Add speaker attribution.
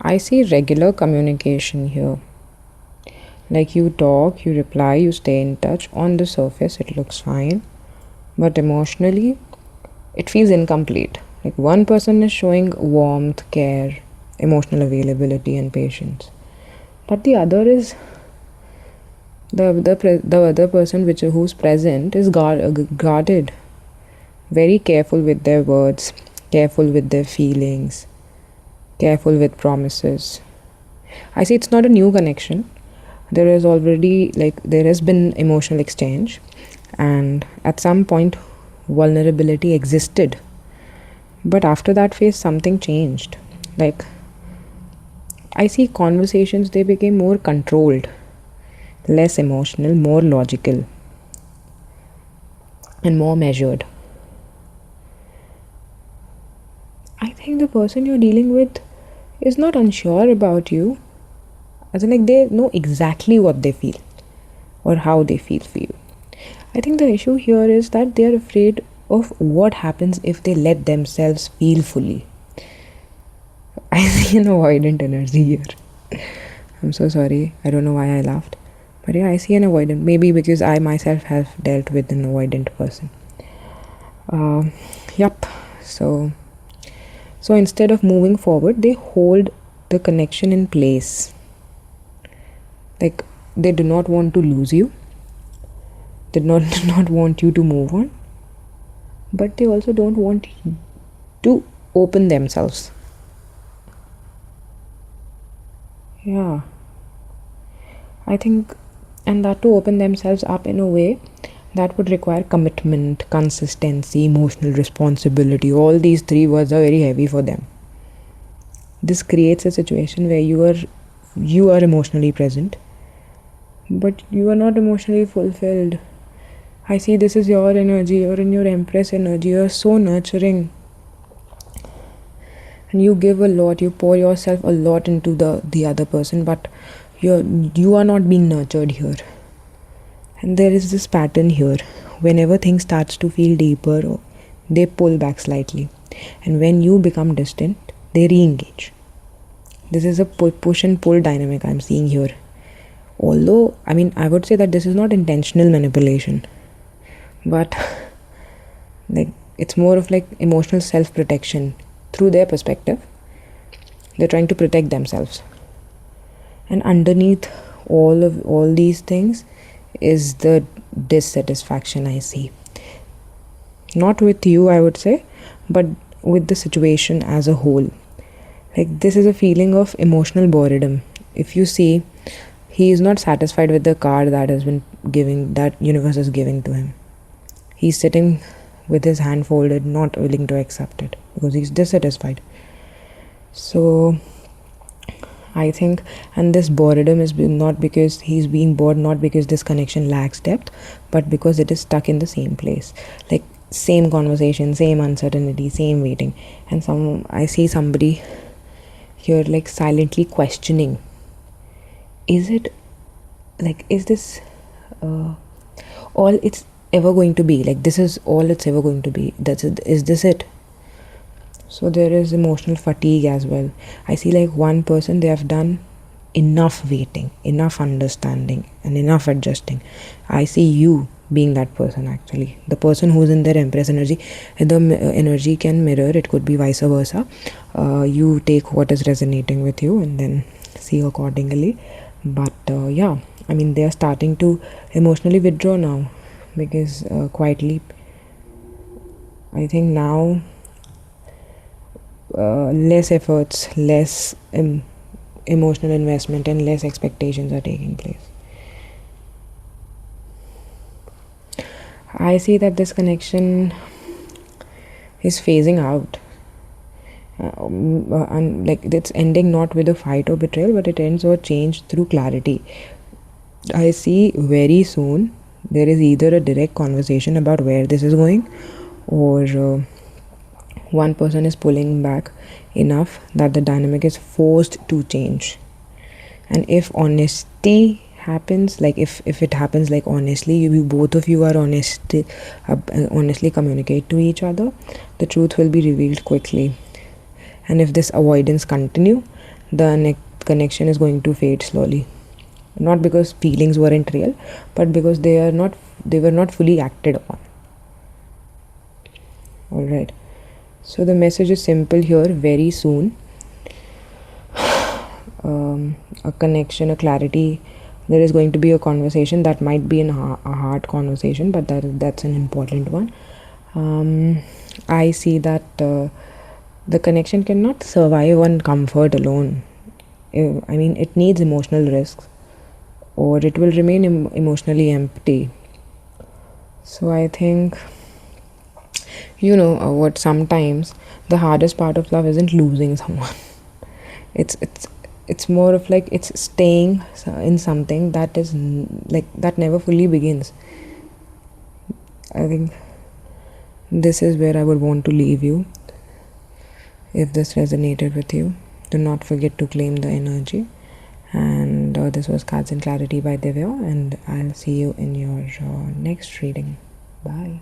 Speaker 1: I see regular communication here. Like you talk, you reply, you stay in touch. On the surface, it looks fine. But emotionally, it feels incomplete. Like one person is showing warmth, care, emotional availability, and patience. But the other is the other person who's present is guarded, very careful with their words, careful with their feelings, careful with promises. I see it's not a new connection. There is already, like, there has been emotional exchange, and at some point, vulnerability existed. But after that phase, something changed. Like, I see conversations, they became more controlled, less emotional, more logical, and more measured. I think the person you're dealing with is not unsure about you. As in, like, they know exactly what they feel or how they feel for you. I think the issue here is that they are afraid of what happens if they let themselves feel fully. I see an avoidant energy here. I'm so sorry. I don't know why I laughed. But yeah, I see an avoidant. Maybe because I myself have dealt with an avoidant person. Yup. So instead of moving forward, they hold the connection in place. Like, they do not want to lose you. They do not want you to move on. But they also don't want to open themselves. Yeah. I think, and that to open themselves up in a way that would require commitment, consistency, emotional responsibility. All these three words are very heavy for them. This creates a situation where you are emotionally present, but you are not emotionally fulfilled. I see this is your energy, you're in your Empress energy, you're so nurturing. And you give a lot, you pour yourself a lot into the other person, but you are not being nurtured here. And there is this pattern here. Whenever things starts to feel deeper, they pull back slightly. And when you become distant, they re-engage. This is a push and pull dynamic I'm seeing here. Although, I mean, I would say that this is not intentional manipulation. But like, it's more of like emotional self-protection. Through their perspective, they're trying to protect themselves. And underneath all these things is the dissatisfaction I see. Not with you, I would say, but with the situation as a whole. Like, this is a feeling of emotional boredom. If you see, he is not satisfied with the card that universe is giving to him. He's sitting with his hand folded, not willing to accept it because he's dissatisfied. So I think, and this boredom is not because he's being bored, not because this connection lacks depth, but because it is stuck in the same place. Like, same conversation, same uncertainty, same waiting. And I see somebody here like silently questioning, is this all it's ever going to be? Like, this is all it's ever going to be? Is this it? So there is emotional fatigue as well. I see like one person, they have done enough waiting, enough understanding, and enough adjusting. I see you being that person, actually. The person who's in their Empress energy. The energy can mirror, it could be vice versa. You take what is resonating with you and then see accordingly. But yeah, I mean, they are starting to emotionally withdraw now because quietly, I think now less efforts, less emotional investment, and less expectations are taking place. I see that this connection is phasing out. And like, it's ending not with a fight or betrayal, but it ends or change through clarity. I see very soon there is either a direct conversation about where this is going, or one person is pulling back enough that the dynamic is forced to change. And if honesty happens, like if it happens like honestly, both of you are honestly communicate to each other, the truth will be revealed quickly. And if this avoidance continue, the connection is going to fade slowly. Not because feelings weren't real, but because they were not fully acted on. All right, so the message is simple here. Very soon, a connection, a clarity, there is going to be a conversation that might be a hard conversation, but that's an important one. I see that the connection cannot survive on comfort alone. I mean, it needs emotional risks, or it will remain emotionally empty. So I think, what, sometimes the hardest part of love isn't losing someone. It's more of like it's staying in something that is like that never fully begins. I think this is where I would want to leave you. If this resonated with you, do not forget to claim the energy. And this was Cards and Clarity by Divya, and I'll see you in your next reading. Bye.